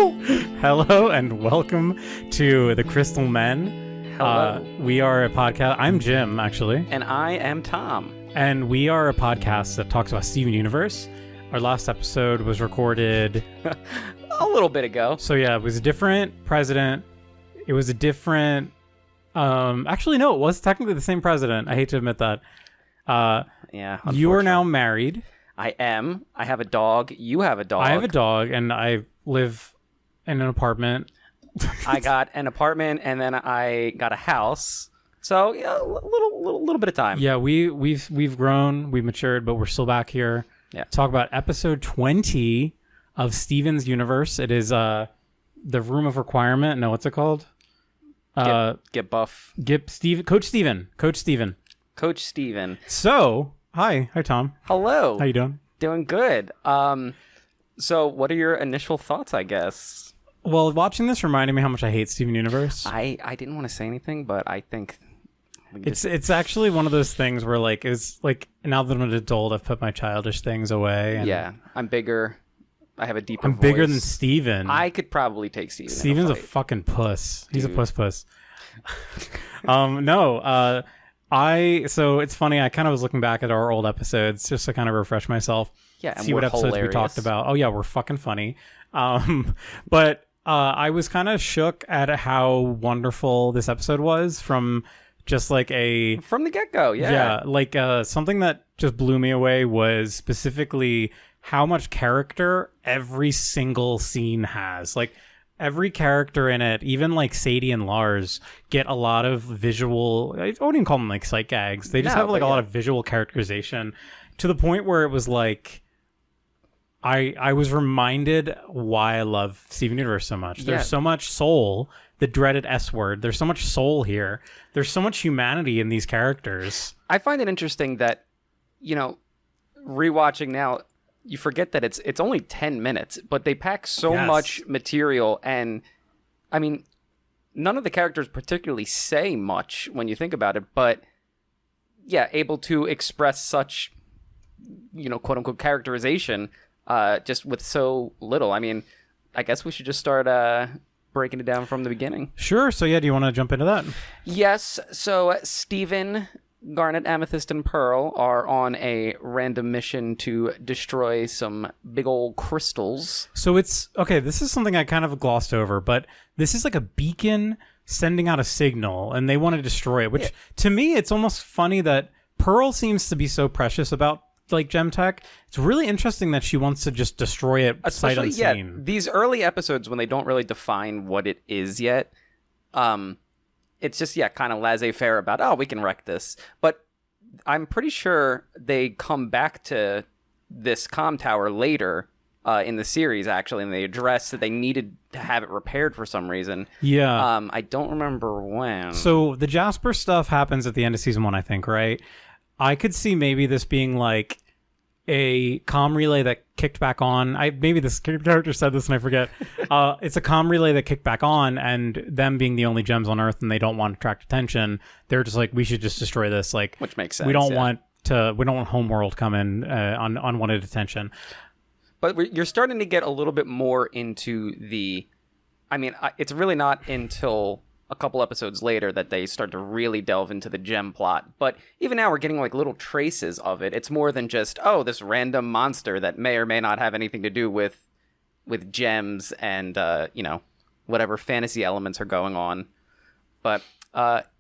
Hello and welcome to the Crystal Men. Hello. We are a podcast. I'm Jim, actually. And I am Tom. And we are a podcast that talks about Steven Universe. Our last episode was recorded a little bit ago. So yeah, it was a different president. It was a different... actually, no, it was technically the same president. I hate to admit that. Yeah. You are now married. I am. I have a dog. You have a dog. I have a dog, and I live in an apartment. I got an apartment, and then I got a house. So yeah, a little bit of time. Yeah, we've grown, we've matured, but we're still back here. Yeah. Talk about episode 20 of Steven's Universe. It is the Room of Requirement. No, what's it called? Get buff. Coach Steven. So, hi Tom. Hello. How you doing? Doing good. So what are your initial thoughts, I guess? Well, watching this reminded me how much I hate Steven Universe. I didn't want to say anything, but I think it's actually one of those things where it's like now that I'm an adult, I've put my childish things away. And yeah, I'm bigger. I have a deeper voice. bigger than Steven. I could probably take Steven. Steven's a fucking puss. He's Dude. a puss. So it's funny. I kind of was looking back at our old episodes just to kind of refresh myself. Yeah, and see what episodes hilarious. we talked about. Oh yeah, we're fucking funny. But I was kind of shook at how wonderful this episode was from just like from the get-go. Yeah, something that just blew me away was specifically how much character every single scene has. Like every character in it, even like Sadie and Lars, get a lot of visual. I wouldn't even call them like sight gags. They just have like a lot of visual characterization to the point where it was like I was reminded why I love Steven Universe so much. There's so much soul. The dreaded S word. There's so much soul here. There's so much humanity in these characters. I find it interesting that, rewatching now, you forget that it's only 10 minutes, but they pack so much material, and I mean, none of the characters particularly say much when you think about it, but yeah, able to express such, quote unquote characterization, just with so little. I mean, I guess we should just start breaking it down from the beginning. Sure. So yeah, do you want to jump into that? Yes. So Steven, Garnet, Amethyst, and Pearl are on a random mission to destroy some big old crystals. So it's okay. This is something I kind of glossed over, but this is like a beacon sending out a signal, and they want to destroy it. Which to me, it's almost funny that Pearl seems to be so precious about like gem tech. It's really interesting that she wants to just destroy it sight unseen. Yeah, these early episodes when they don't really define what it is yet. It's just, kind of laissez-faire about, we can wreck this. But I'm pretty sure they come back to this comm tower later in the series, actually, and they address that they needed to have it repaired for some reason. Yeah. I don't remember when. So the Jasper stuff happens at the end of season 1, I think, right? I could see maybe this being like a comm relay that kicked back on. Maybe this character said this and I forget. It's a comm relay that kicked back on, and them being the only gems on Earth and they don't want to attract attention, they're just like, we should just destroy this. Like, which makes sense. We don't want Homeworld come in on unwanted attention. But you're starting to get a little bit more into the. I mean, it's really not until a couple episodes later that they start to really delve into the gem plot. But even now we're getting like little traces of it. It's more than just, this random monster that may or may not have anything to do with gems and, whatever fantasy elements are going on. But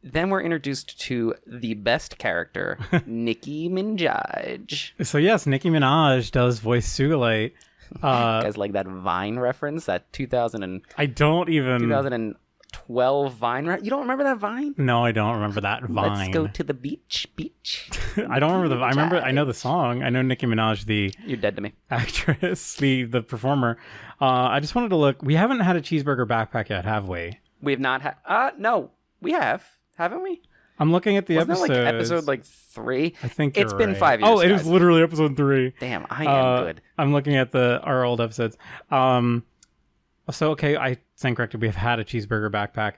then we're introduced to the best character, Nicki Minaj. So yes, Nicki Minaj does voice Sugilite. You guys like that Vine reference? That 2012 Vine, right? You don't remember that Vine? No, I don't remember that Vine. Let's go to the beach. I don't remember I know the song. I know Nicki Minaj, You're dead to me. Actress, the performer. I just wanted to look. We haven't had a cheeseburger backpack yet, have we? We have not had. No, we have, haven't we? I'm looking at the episode. episodes. Like episode 3. I think it's been 5 years. Oh, it was literally episode 3. Damn, I am good. I'm looking at our old episodes. So, okay, I stand corrected. We have had a cheeseburger backpack.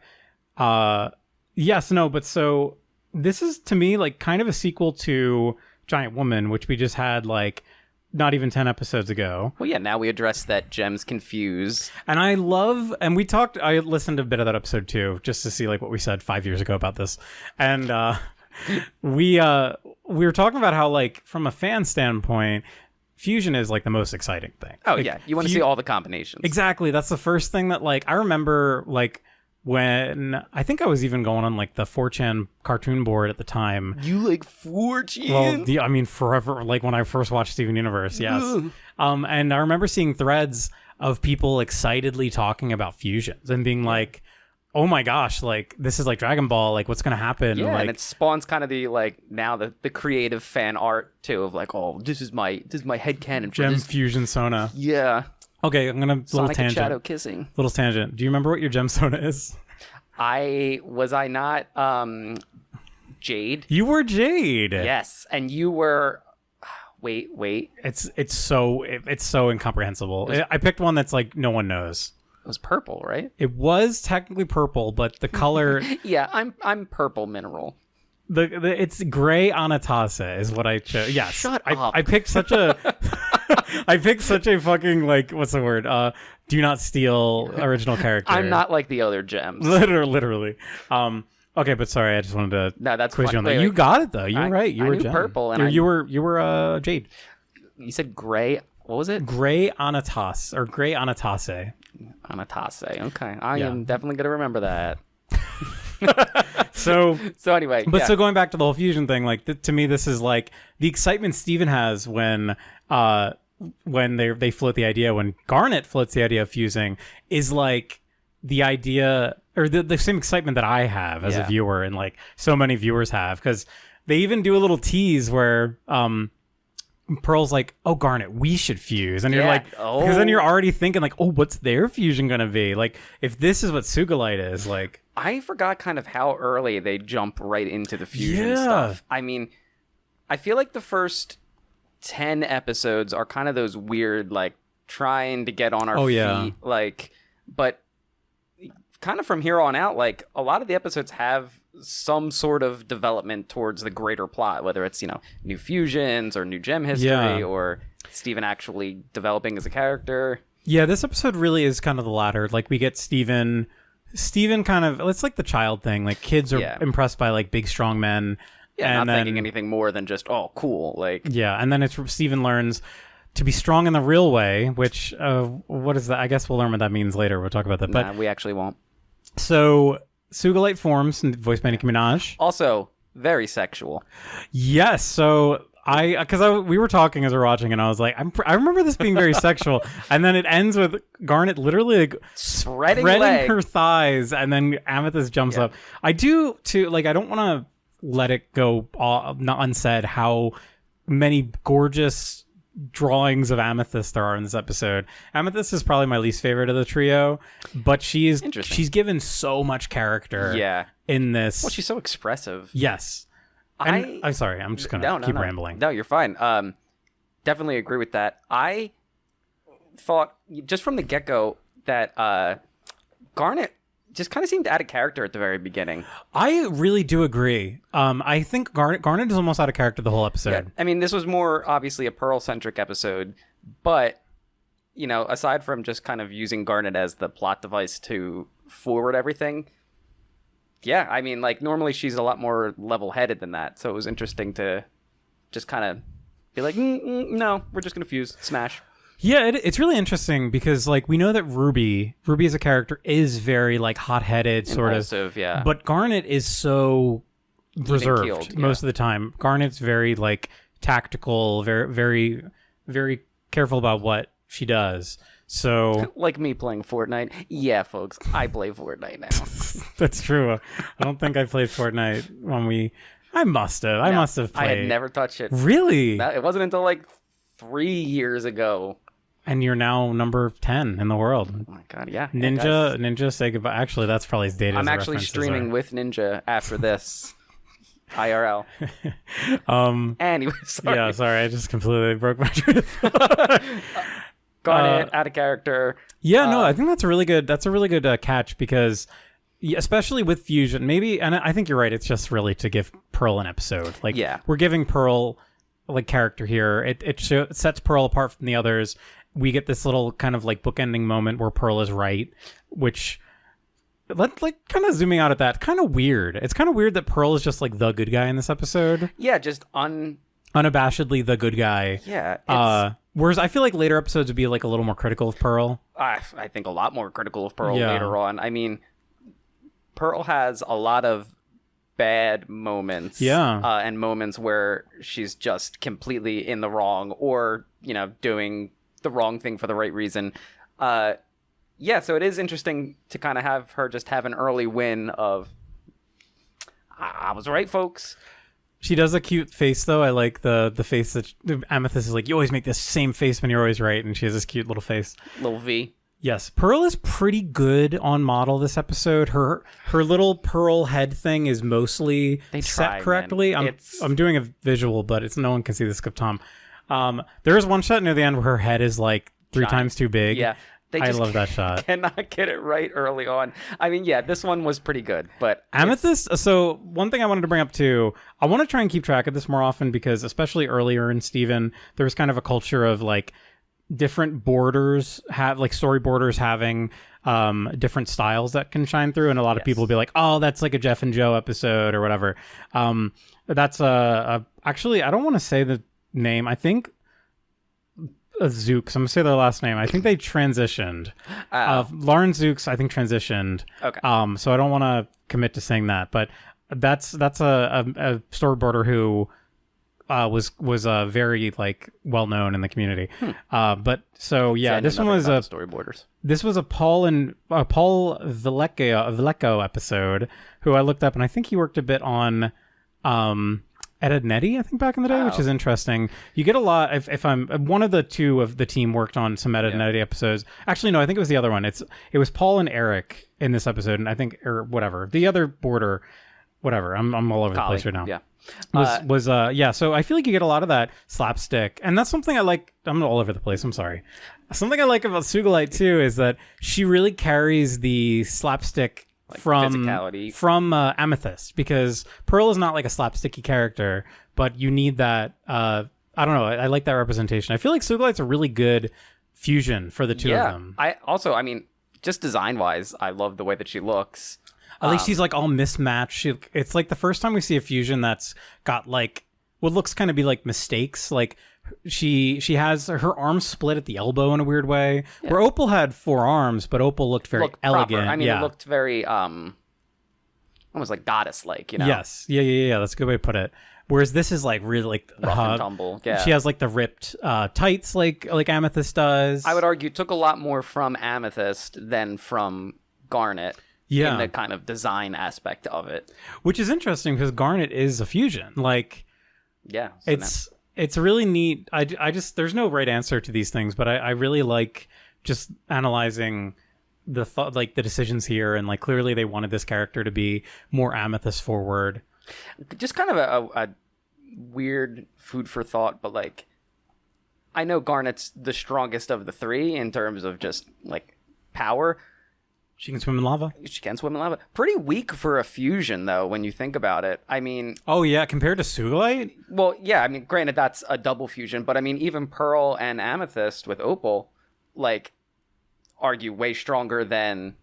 Yes, no, but so this is, to me, like kind of a sequel to Giant Woman, which we just had like not even 10 episodes ago. Well, yeah, now we address that gems confuse. And I listened to a bit of that episode too, just to see like what we said 5 years ago about this. And we were talking about how like from a fan standpoint, fusion is like the most exciting thing. Oh, like, yeah. You want to see all the combinations. Exactly. That's the first thing that like I remember like when I think I was even going on like the 4chan cartoon board at the time. You like 4chan? Well, I mean, forever, like when I first watched Steven Universe, yes. And I remember seeing threads of people excitedly talking about fusions and being like, oh my gosh, like this is like Dragon Ball, like what's going to happen? Yeah, like, and it spawns kind of the like now the creative fan art too of like, oh, this is my headcanon for Gem this. Fusion Sona. Yeah. Okay, I'm gonna Sonic and Shadow kissing. Little tangent. Do you remember what your gem Sona is? I not Jade? You were Jade. Yes, and you were. Wait. It's so incomprehensible. I picked one that's like no one knows. It was purple, right? It was technically purple, but the color. Yeah, I'm purple mineral. It's gray Anatase is what I chose. Yes, Shut up. I picked such a. I picked such a fucking like what's the word? Do not steal original character. I'm not like the other gems. Literally. Okay, but sorry, I just wanted to No, that's quiz fine. you on that. Wait. You got it though. You're right. You I were knew Gem. purple, and you were Jade. You said gray. What was it? Gray Anatas or Gray Anatase. Anatase. Okay, I am definitely gonna remember that. So anyway, but so going back to the whole fusion thing, like to me, this is like the excitement Steven has when they float the idea, when Garnet floats the idea of fusing, is like the idea or the same excitement that I have as a viewer and like so many viewers have, because they even do a little tease where Pearl's like, oh, Garnet, we should fuse. And you're like, because then you're already thinking like, oh, what's their fusion going to be? Like, if this is what Sugalite is, like. I forgot kind of how early they jump right into the fusion stuff. I mean, I feel like the first 10 episodes are kind of those weird, like, trying to get on our feet. Like, but kind of from here on out, like, a lot of the episodes have some sort of development towards the greater plot, whether it's, new fusions or new gem history or Steven actually developing as a character. Yeah, this episode really is kind of the latter. Like, we get Steven kind of, it's like the child thing. Like, kids are impressed by, like, big, strong men. Yeah, and not thinking anything more than just, oh, cool. Like, yeah, and then it's Steven learns to be strong in the real way, which, what is that? I guess we'll learn what that means later. We'll talk about that. But we actually won't. So Sugalite forms, voiced by Nicki Minaj. Also, very sexual. Yes. So we were talking as we were watching, and I was like, I remember this being very sexual. And then it ends with Garnet literally like spreading her thighs, and then Amethyst jumps up. I do too. Like, I don't want to let it go not unsaid how many gorgeous drawings of Amethyst there are in this episode. Amethyst is probably my least favorite of the trio, but she's given so much character in this. Well, she's so expressive. Yes. I'm sorry, I'm just gonna keep rambling. No, you're fine. Definitely agree with that. I thought just from the get-go that Garnet just kind of seemed out of character at the very beginning. I really do agree. I think Garnet is almost out of character the whole episode. Yeah. I mean, this was more obviously a Pearl-centric episode, but, aside from just kind of using Garnet as the plot device to forward everything, yeah, I mean, like, normally she's a lot more level-headed than that, so it was interesting to just kind of be like, no, we're just going to fuse, smash. Yeah, it's really interesting because, like, we know that Ruby as a character is very, like, hot-headed, sort impulsive, of. But Garnet is so reserved most of the time. Garnet's very, like, tactical, very, very, very careful about what she does. So, like me playing Fortnite. Yeah, folks, I play Fortnite now. That's true. I don't think I played Fortnite when I must have. I must have played. I had never touched it. Really? It wasn't until, like, 3 years ago. And you're now number 10 in the world. Oh my god, yeah. Ninja, say goodbye. Actually, that's probably as dated. I'm actually streaming with Ninja after this. IRL. Anyway, sorry. Yeah, sorry. I just completely broke my train of thought. Garnet, out of character. Yeah, no, I think that's a really good catch because, especially with Fusion, maybe, and I think you're right, it's just really to give Pearl an episode. Like, we're giving Pearl like character here. It sets Pearl apart from the others. We get this little kind of like bookending moment where Pearl is right, which like kind of zooming out at that, kind of weird. It's kind of weird that Pearl is just like the good guy in this episode. Yeah, just unabashedly the good guy. Yeah. Whereas I feel like later episodes would be like a little more critical of Pearl. I think a lot more critical of Pearl later on. I mean, Pearl has a lot of bad moments. Yeah. And moments where she's just completely in the wrong or, doing the wrong thing for the right reason. Yeah, so it is interesting to kind of have her just have an early win of, I was right, folks. She does a cute face, though. I like the face that Amethyst is like, you always make this same face when you're always right. And she has this cute little face. Little V. Yes. Pearl is pretty good on model this episode. Her little pearl head thing is mostly set correctly. I'm doing a visual, but no one can see the script, Tom. There is one shot near the end where her head is like 3 times too big. Yeah. I love that shot. Cannot get it right early on. I mean, yeah, this one was pretty good, but Amethyst. So one thing I wanted to bring up too, I want to try and keep track of this more often because especially earlier in Steven, there was kind of a culture of like different borders have like story borders having different styles that can shine through, and a lot of people will be like, oh, that's like a Jeff and Joe episode or whatever. That's actually, I don't want to say the name. I think Zooks. I'm gonna say their last name. I think they transitioned. Lauren Zooks, I think, transitioned. Okay. So I don't want to commit to saying that, but that's a storyboarder who was very like well known in the community. But so yeah, this one was storyboarders. This was a Paul Villeco episode, who I looked up, and I think he worked a bit on Ed, Ed Nettie, I think, back in the day, which is interesting. You get a lot. If I'm one of the two of the team worked on some Ed, Ed Nettie episodes. Actually, no, I think it was the other one. It was Paul and Eric in this episode, and I think or whatever the other border, whatever. I'm all over the place right now. Yeah. So I feel like you get a lot of that slapstick, and that's something I like. I'm all over the place. I'm sorry. Something I like about Sugalite too is that she really carries the slapstick from Amethyst, because Pearl is not like a slapsticky character, but you need that. I don't know. I like that representation. I feel like Sugalite's a really good fusion for the two of them. I mean, just design wise, I love the way that she looks. At least she's like all mismatched. It's like the first time we see a fusion that's got like what looks kind of be like mistakes. Like she has her arms split at the elbow in a weird way. Yeah. Where Opal had 4 arms, but Opal looked very elegant. Proper. I mean, it looked very almost like goddess-like. Yes. Yeah. That's a good way to put it. Whereas this is like really like rough and tumble. Yeah. She has like the ripped tights like Amethyst does. I would argue took a lot more from Amethyst than from Garnet. Yeah. In the kind of design aspect of it. Which is interesting because Garnet is a fusion. Like, yeah. It's really neat. I just, there's no right answer to these things, but I really like just analyzing the thought, like the decisions here. And like, clearly they wanted this character to be more Amethyst forward. Just kind of a weird food for thought, but like, I know Garnet's the strongest of the 3 in terms of just like power. She can swim in lava? She can swim in lava. Pretty weak for a fusion, though, when you think about it. I mean... Oh, yeah, compared to Sugalite? Well, yeah, I mean, granted, that's a double fusion, but I mean, even Pearl and Amethyst with Opal, like, argue way stronger than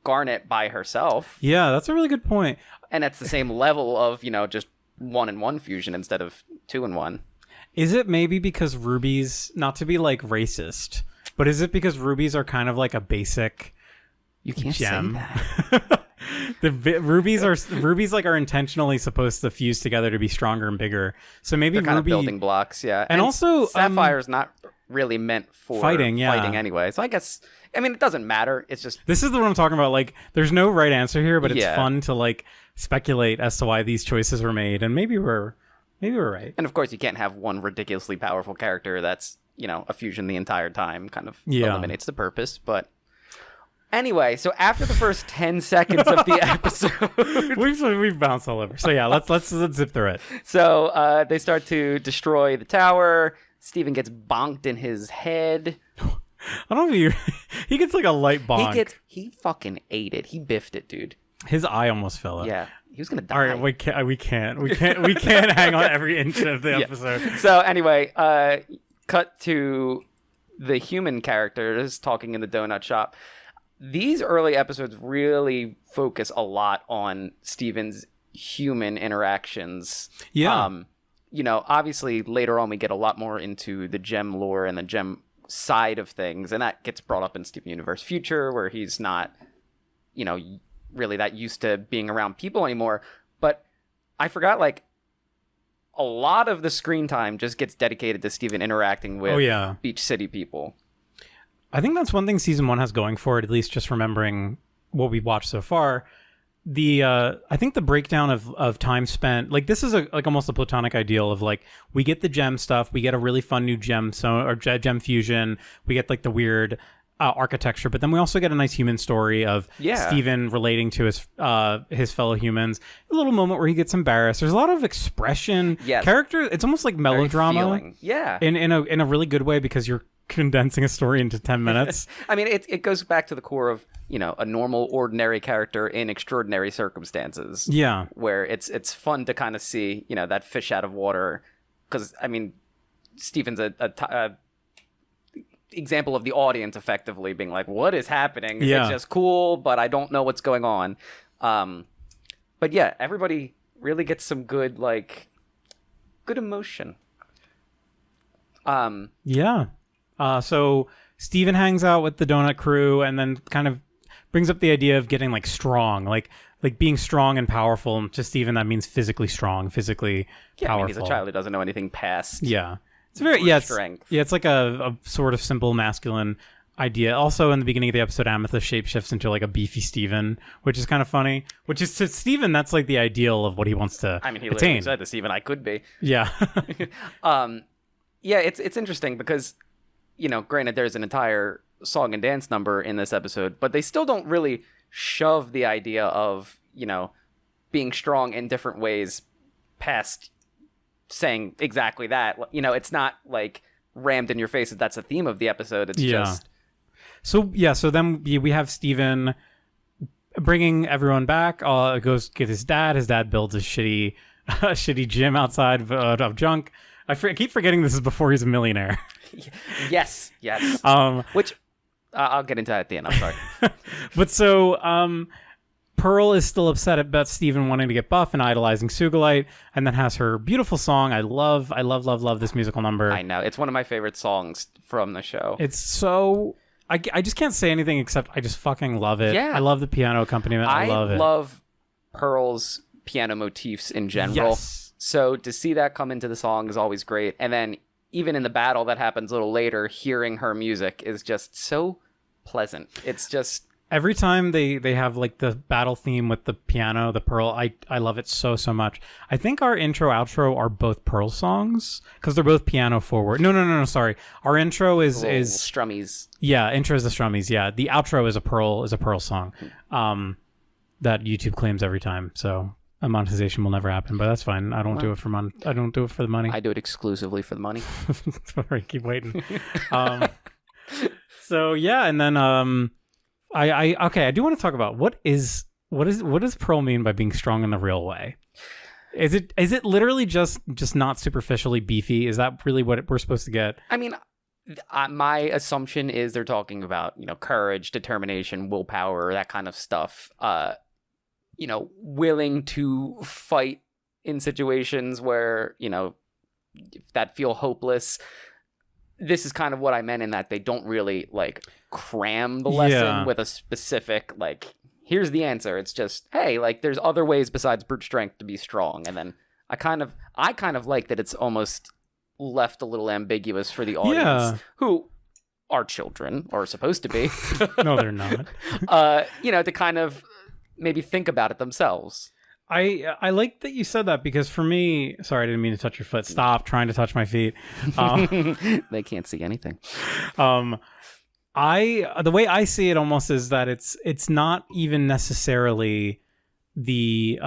Garnet by herself. Yeah, that's a really good point. And it's the same level of, just 1-in-1 fusion instead of 2-in-1. Is it maybe because rubies, not to be, like, racist, but is it because rubies are kind of like a basic... You can't gem. say that. The rubies like are intentionally supposed to fuse together to be stronger and bigger. So maybe they're kind of building blocks, yeah. And also Sapphire's not really meant for fighting anyway. So I guess it doesn't matter. It's just this is the one I'm talking about. Like, there's no right answer here, but it's fun to like speculate as to why these choices were made, and maybe we're right. And of course, you can't have one ridiculously powerful character that's a fusion the entire time. Kind of eliminates the purpose, but. Anyway, so after the first 10 seconds of the episode... we've bounced all over. So yeah, let's zip through it. So they start to destroy the tower. Steven gets bonked in his head. I don't know if he gets like a light bonk. He fucking ate it. He biffed it, dude. His eye almost fell out. Yeah. he was gonna die. All right, we can't hang on every inch of the episode. So anyway, cut to the human characters talking in the donut shop. These early episodes really focus a lot on Steven's human interactions. Yeah. Obviously later on we get a lot more into the gem lore and the gem side of things, and that gets brought up in Steven Universe Future, where he's not, really that used to being around people anymore. But I forgot, like, a lot of the screen time just gets dedicated to Steven interacting with Beach City people. I think that's one thing season 1 has going for it, at least just remembering what we've watched so far. I think the breakdown of time spent, like, this is like almost a platonic ideal of, like, we get the gem stuff, we get a really fun new gem gem fusion, we get like the weird architecture, but then we also get a nice human story of Steven relating to his fellow humans. A little moment where he gets embarrassed. There's a lot of expression, character. It's almost like melodrama, in a really good way, because you're condensing a story into 10 minutes. I mean, it goes back to the core of, a normal, ordinary character in extraordinary circumstances. Yeah. Where it's fun to kind of see, that fish out of water. Because, I mean, Steven's a example of the audience effectively being like, what is happening? It's just cool, but I don't know what's going on. But yeah, everybody really gets some good emotion. So Steven hangs out with the donut crew and then kind of brings up the idea of getting like strong, like being strong and powerful. And to Steven, that means physically strong, physically powerful. I mean, he's a child who doesn't know anything past. Yeah. It's very strength. It's like a sort of simple masculine idea. Also, in the beginning of the episode, Amethyst shapeshifts into like a beefy Steven, which is kind of funny. Which is, to Steven, that's like the ideal of what he wants to I mean, he attain. literally said to Steven, I could be. Yeah. It's interesting because, granted, there's an entire song and dance number in this episode, but they still don't really shove the idea of, being strong in different ways past saying exactly that. It's not like rammed in your face that that's the theme of the episode. It's just so then we have Steven bringing everyone back. Goes get his dad builds a shitty gym outside of junk. I keep forgetting this is before he's a millionaire. yes which I'll get into that at the end. I'm sorry. But so Pearl is still upset about Steven wanting to get buff and idolizing Sugalite, and then has her beautiful song. I love this musical number. I know. It's one of my favorite songs from the show. It's so... I just can't say anything except I just fucking love it. Yeah. I love the piano accompaniment. I love it. I love Pearl's piano motifs in general. Yes. So to see that come into the song is always great. And then even in the battle that happens a little later, hearing her music is just so pleasant. It's just... Every time they have like the battle theme with the piano, the Pearl, I love it so much. I think our intro outro are both Pearl songs because they're both piano forward. No, sorry. Our intro is Strummies. Yeah, intro is the Strummies. Yeah, the outro is a Pearl song. That YouTube claims every time. So a monetization will never happen, but that's fine. I don't do it for I don't do it for the money. I do it exclusively for the money. Sorry, keep waiting. So yeah, and then I do want to talk about what does Pearl mean by being strong in the real way? Is it literally just not superficially beefy? Is that really what we're supposed to get? I mean, my assumption is they're talking about, courage, determination, willpower, that kind of stuff. Willing to fight in situations where, that feel hopeless. This is kind of what I meant in that they don't really cram the lesson with a specific here's the answer. It's just, hey, there's other ways besides brute strength to be strong. And then I kind of like that it's almost left a little ambiguous for the audience who are children or are supposed to be. No, they're not. To kind of maybe think about it themselves. I like that you said that because for me, sorry, I didn't mean to touch your foot. Stop trying to touch my feet. They can't see anything. The way I see it almost is that it's not even necessarily the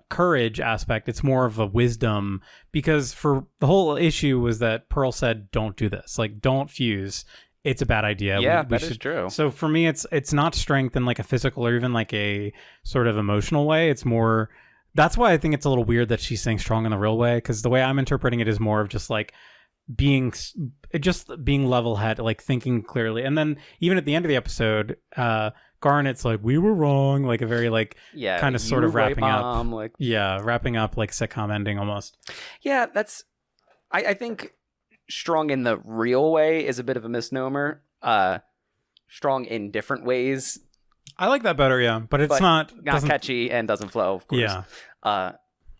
courage aspect. It's more of a wisdom, because for the whole issue was that Pearl said, don't do this. Don't fuse. It's a bad idea. Yeah, that is true. So for me, it's not strength in a physical or even a sort of emotional way. It's more That's why I think it's a little weird that she's saying strong in the real way, because the way I'm interpreting it is more of just like being level head, like thinking clearly. And then even at the end of the episode, Garnet's like, we were wrong, like a very like kind of sort of wrapping up, like wrapping up like sitcom ending almost. Yeah, that's I think strong in the real way is a bit of a misnomer. Strong in different ways. I like that better, yeah, but it's not catchy and doesn't flow, of course. Yeah.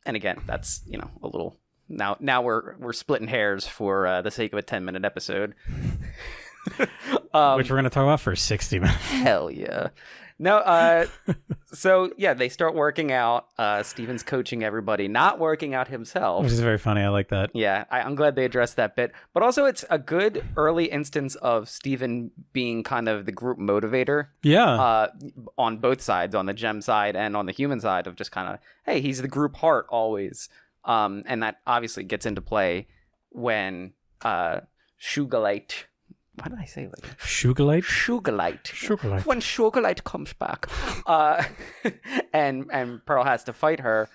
And again, that's a little now we're splitting hairs for the sake of a 10-minute episode, which we're gonna talk about for 60 minutes. Hell yeah. No, so yeah, they start working out. Steven's coaching everybody, not working out himself. Which is very funny. I like that. Yeah, I'm glad they addressed that bit. But also, it's a good early instance of Steven being kind of the group motivator. Yeah. On both sides, on the gem side and on the human side, of just kind of, hey, he's the group heart always. And that obviously gets into play when Sugarlight... Why did I say like that? Sugarlight. When Sugarlight comes back, and Pearl has to fight her.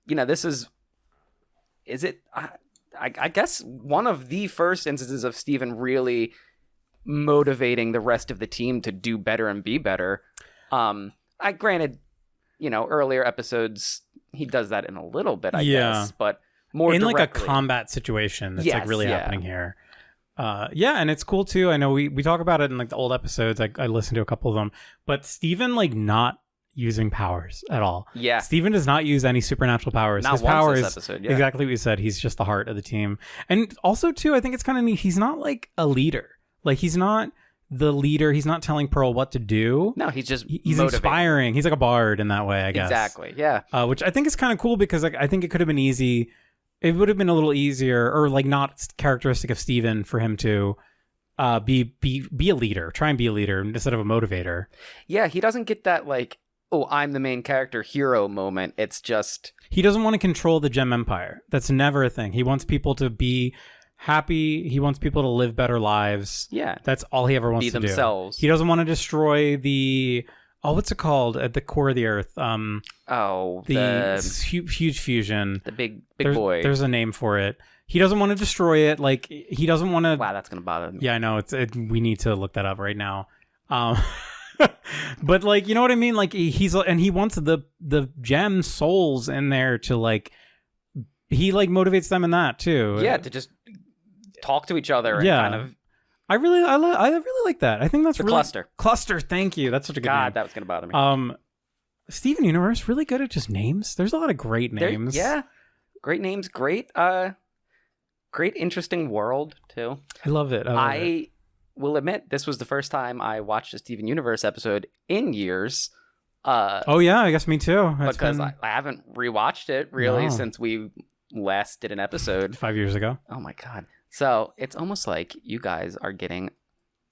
This is it? I guess one of the first instances of Steven really motivating the rest of the team to do better and be better. I granted, earlier episodes he does that in a little bit, I guess, but more in directly. Like a combat situation that's like really happening here. And it's cool too. I know we talk about it in like the old episodes. I listened to a couple of them, but Steven like not using powers at all. Yeah, Steven does not use any supernatural powers. Not His once powers, this episode, exactly what you said. He's just the heart of the team. And also too, I think it's kind of neat. He's not like a leader. Like he's not the leader. He's not telling Pearl what to do. No, he's just he's motivating. Inspiring. He's like a bard in that way, I guess. Exactly. Yeah. Which I think is kind of cool because like I think it could have been easy. It would have been a little easier, or like not characteristic of Steven for him to be a leader, try and be a leader instead of a motivator. Yeah, he doesn't get that like, oh, I'm the main character hero moment. It's just he doesn't want to control the Gem Empire. That's never a thing. He wants people to be happy. He wants people to live better lives. Yeah, that's all he ever wants to themselves. Do. He doesn't want to destroy the what's it called at the core of the Earth? The huge fusion. The big boy. There's a name for it. He doesn't want to destroy it. Like he doesn't want to. Wow, that's gonna bother me. Yeah, I know. We need to look that up right now. But like, you know what I mean? Like he wants the gem souls in there to like. He like motivates them in that too. Yeah, to just talk to each other and kind of. I really like that. I think that's the really cluster. Thank you. That's such a good name. That was gonna bother me. Steven Universe really good at just names. There's a lot of great names. Great names. Great interesting world too. I love it. I will admit this was the first time I watched a Steven Universe episode in years. Oh yeah, I guess me too. Because I haven't rewatched it really since we last did an episode 5 years ago. Oh my god. So it's almost like you guys are getting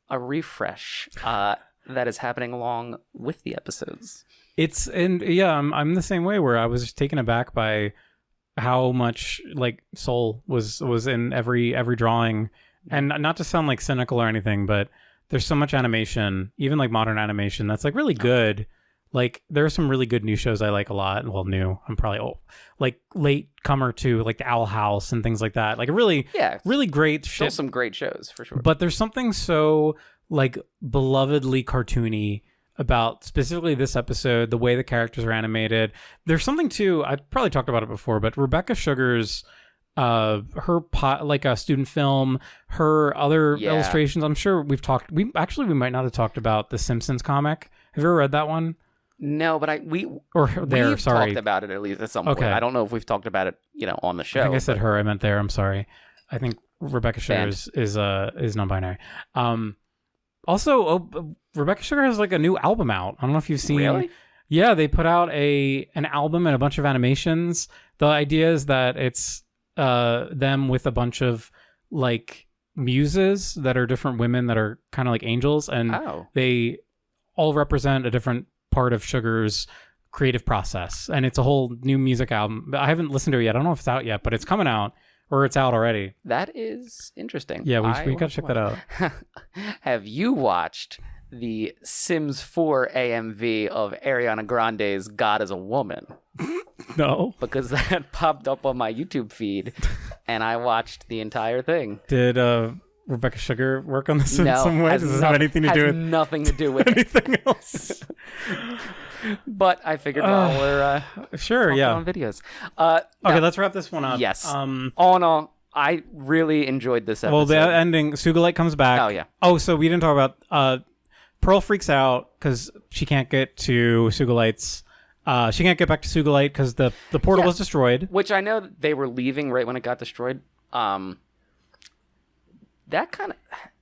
a refresh that is happening along with the episodes. I'm the same way where I was just taken aback by how much like soul was in every drawing, and not to sound like cynical or anything, but there's so much animation, even like modern animation, that's like really good. Like there are some really good new shows I like a lot. Well, new, I'm probably old. Like late comer to like the Owl House and things like that. Like really great Still shit. some great shows for sure. But there's something so like belovedly cartoony about specifically this episode, the way the characters are animated. There's something too, I probably talked about it before, but Rebecca Sugar's like a student film, her other illustrations. I'm sure we might not have talked about the Simpsons comic. Have you ever read that one? No, but we've talked about it at least at some point. I don't know if we've talked about it, on the show. I think I said her. I meant there. I'm sorry. I think Rebecca Sugar is non-binary. Also, Rebecca Sugar has like a new album out. I don't know if you've seen. Really? Yeah, they put out an album and a bunch of animations. The idea is that it's them with a bunch of like muses that are different women that are kind of like angels, and they all represent a different part of Sugar's creative process, and it's a whole new music album. I haven't listened to it yet. I don't know if it's out yet, but it's coming out, or it's out already. That is interesting. Yeah, we gotta check that out. Have you watched the Sims 4 AMV of Ariana Grande's God is a Woman. No. Because that popped up on my YouTube feed, and I watched the entire thing. Did Rebecca Sugar work on this in No, some way? Does this have anything to do with nothing to do with anything else? But I figured while we're Sure, talking yeah. on videos. Okay, now, let's wrap this one up. yes. All in all, I really enjoyed this episode. Well, the ending, Sugalite comes back. Oh, yeah. Oh, so we didn't talk about Pearl freaks out because she can't get to Sugalite's. She can't get back to Sugalite because the portal was destroyed. Which I know they were leaving right when it got destroyed. That kind of...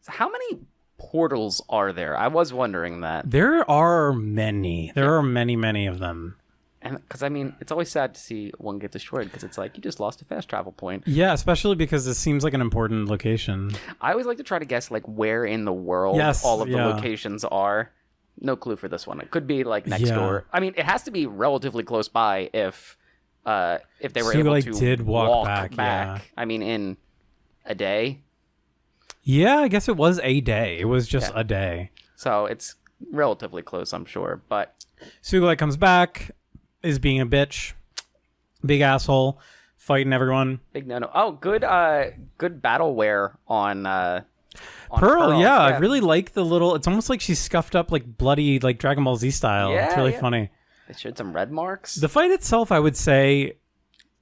How many portals are there? I was wondering that. There are many. There are many, many of them. And because, I mean, it's always sad to see one get destroyed because it's like, you just lost a fast travel point. Yeah, especially because this seems like an important location. I always like to try to guess, like, where in the world all of the locations are. No clue for this one. It could be, like, next door. I mean, it has to be relatively close by if they were able to did walk back. Yeah. I mean, in a day. Yeah, I guess it was a day. It was just a day. So it's relatively close, I'm sure. But Sugalite comes back, is being a bitch, big asshole, fighting everyone. Big no. Oh, good battleware on Pearl. Yeah, I really like the little. It's almost like she's scuffed up, like bloody, like Dragon Ball Z style. Yeah, it's really funny. They showed some red marks. The fight itself, I would say,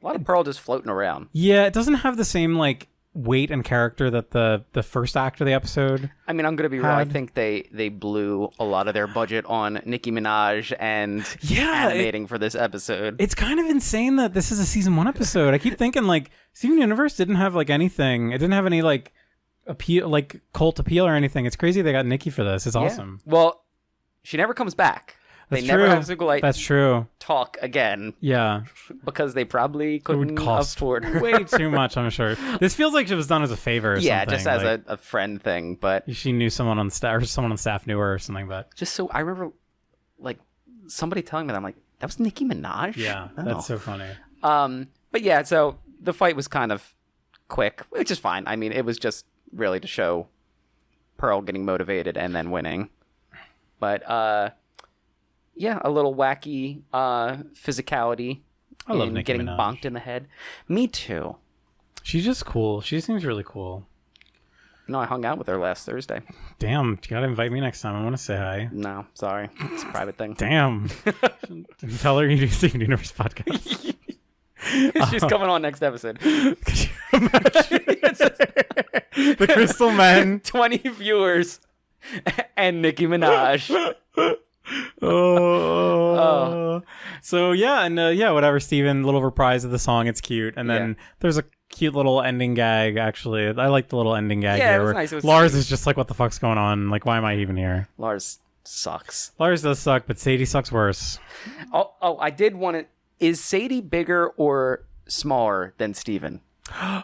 a lot of Pearl just floating around. Yeah, it doesn't have the same like weight and character that the first act of the episode. I mean, I'm gonna be real. I think they blew a lot of their budget on Nicki Minaj and animating for this episode. It's kind of insane that this is a season 1 episode. I keep thinking like Steven Universe didn't have like anything. It didn't have any like appeal, like cult appeal or anything. It's crazy they got Nikki for this. It's awesome. Well, she never comes back. That's they never have Sugalite. That's true. Talk again. Yeah, because they probably couldn't afford her. Way too much, I'm sure. This feels like it was done as a favor. Or something. Just as like, a friend thing. But she knew someone on staff, or someone on staff knew her, or something. But just so I remember, like somebody telling me that I'm like, that was Nicki Minaj. Yeah, that's so funny. But yeah, so the fight was kind of quick, which is fine. I mean, it was just really to show Pearl getting motivated and then winning. But yeah, a little wacky physicality in Nicki getting Minaj. bonked in the head. Me too. She's just cool. She seems really cool. No, I hung out with her last Thursday. Damn, you gotta invite me next time. I want to say hi. No, sorry. It's a private thing. Damn. Tell her you do Steven Universe podcast. She's coming on next episode. Could you imagine? The Crystal Men. 20 viewers and Nicki Minaj. So yeah, and whatever, Steven, little reprise of the song. It's cute, and then there's a cute little ending gag. Actually, I like the little ending gag here. It was nice. It was Lars is just like, what the fuck's going on? Like, why am I even here? Lars sucks. Lars does suck, but Sadie sucks worse. Oh, I did want to. Is Sadie bigger or smaller than Steven?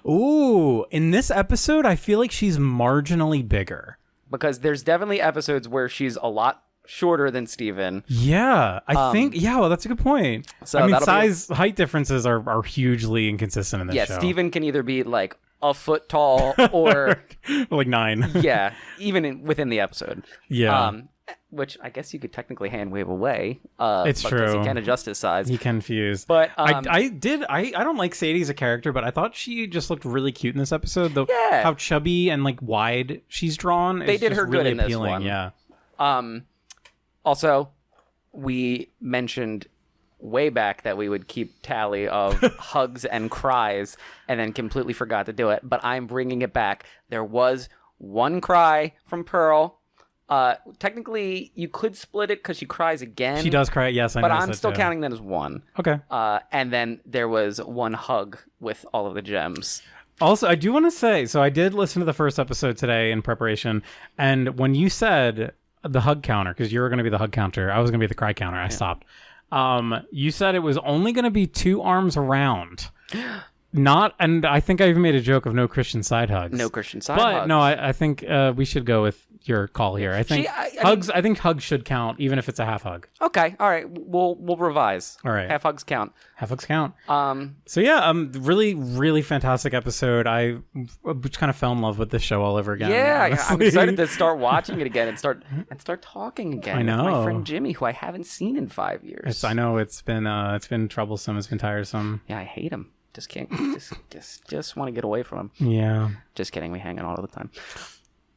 Ooh, in this episode, I feel like she's marginally bigger. Because there's definitely episodes where she's a lot shorter than Steven. Yeah, I think, well, that's a good point. So I mean, height differences are hugely inconsistent in this show. Yeah, Steven can either be like a foot tall or like 9. Yeah, even within the episode. Yeah. Which I guess you could technically hand wave away. It's because true. He can adjust his size. He can fuse. But I don't like Sadie as a character, but I thought she just looked really cute in this episode. Though how chubby and like wide she's drawn. They did her really good in appealing. this one. Yeah. Also, we mentioned way back that we would keep tally of hugs and cries, and then completely forgot to do it. But I'm bringing it back. There was one cry from Pearl. Technically, you could split it because she cries again. She does cry, yes. But I'm still counting that as one. Okay. And then there was one hug with all of the gems. Also, I do want to say, so I did listen to the first episode today in preparation, and when you said the hug counter, because you were going to be the hug counter, I was going to be the cry counter. I stopped. You said it was only going to be 2 arms around. And I think I even made a joke of no Christian side hugs. No Christian side hugs. But no, I think we should go with your call here. I think hugs. I think hugs should count, even if it's a half hug. Okay, all right. We'll revise. All right, half hugs count. Half hugs count. So yeah, really, really fantastic episode. I just kind of fell in love with this show all over again. Yeah, honestly. I'm excited to start watching it again and start talking again. I know. With my friend Jimmy, who I haven't seen in 5 years. I know it's been troublesome. It's been tiresome. Yeah, I hate him. Just can't. just want to get away from him. Yeah. Just kidding. We hang out all the time.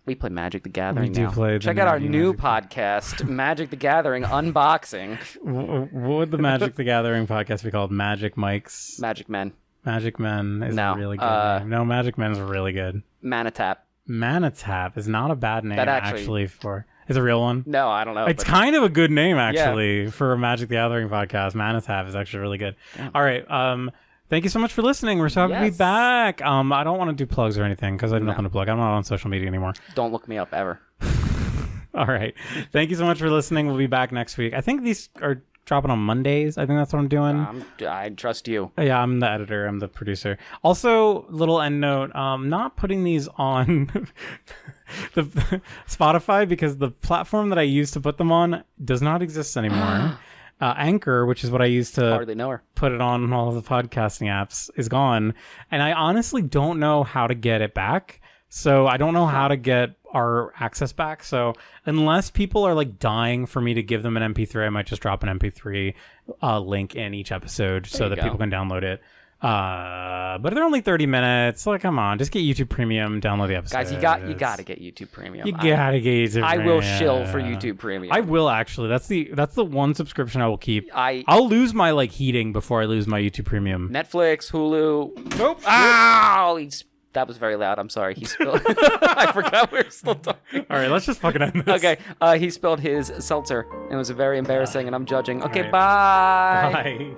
We play Magic the Gathering. We do now. play. Check out our new podcast, Magic the Gathering Unboxing. What would the Magic the Gathering podcast be called? Magic Mike's. Magic Men. Magic Men is No, a really good name. No, Magic Men is really good. Manatap. Manatap is not a bad name That actually for. It's a real one. No, I don't know. It's kind of a good name actually for a Magic the Gathering podcast. Manatap is actually really good. Yeah. All right. Thank you so much for listening. We're so happy to be back. I don't want to do plugs or anything because I have nothing to plug. I'm not on social media anymore. Don't look me up ever. All right. Thank you so much for listening. We'll be back next week. I think these are dropping on Mondays. I think that's what I'm doing. I trust you. Yeah, I'm the editor. I'm the producer. Also, little end note, not putting these on the Spotify because the platform that I used to put them on does not exist anymore. Anchor, which is what I used to Hardly know her. put it on all the podcasting apps, is gone. And I honestly don't know how to get it back. So I don't know how to get our access back. So unless people are like dying for me to give them an MP3, I might just drop an MP3 link in each episode so that people can download it. But they're only 30 minutes. Like, come on, just get YouTube Premium, download the episode. Guys, you got to get YouTube Premium. You gotta get YouTube Premium. I will shill for YouTube Premium. I will actually. That's the one subscription I will keep. I'll lose my like heating before I lose my YouTube Premium. Netflix, Hulu. Nope. That was very loud. I'm sorry. He spilled. I forgot we were still talking. All right, let's just fucking end this. Okay. He spilled his seltzer. It was very embarrassing, and I'm judging. Okay, right. bye. Bye.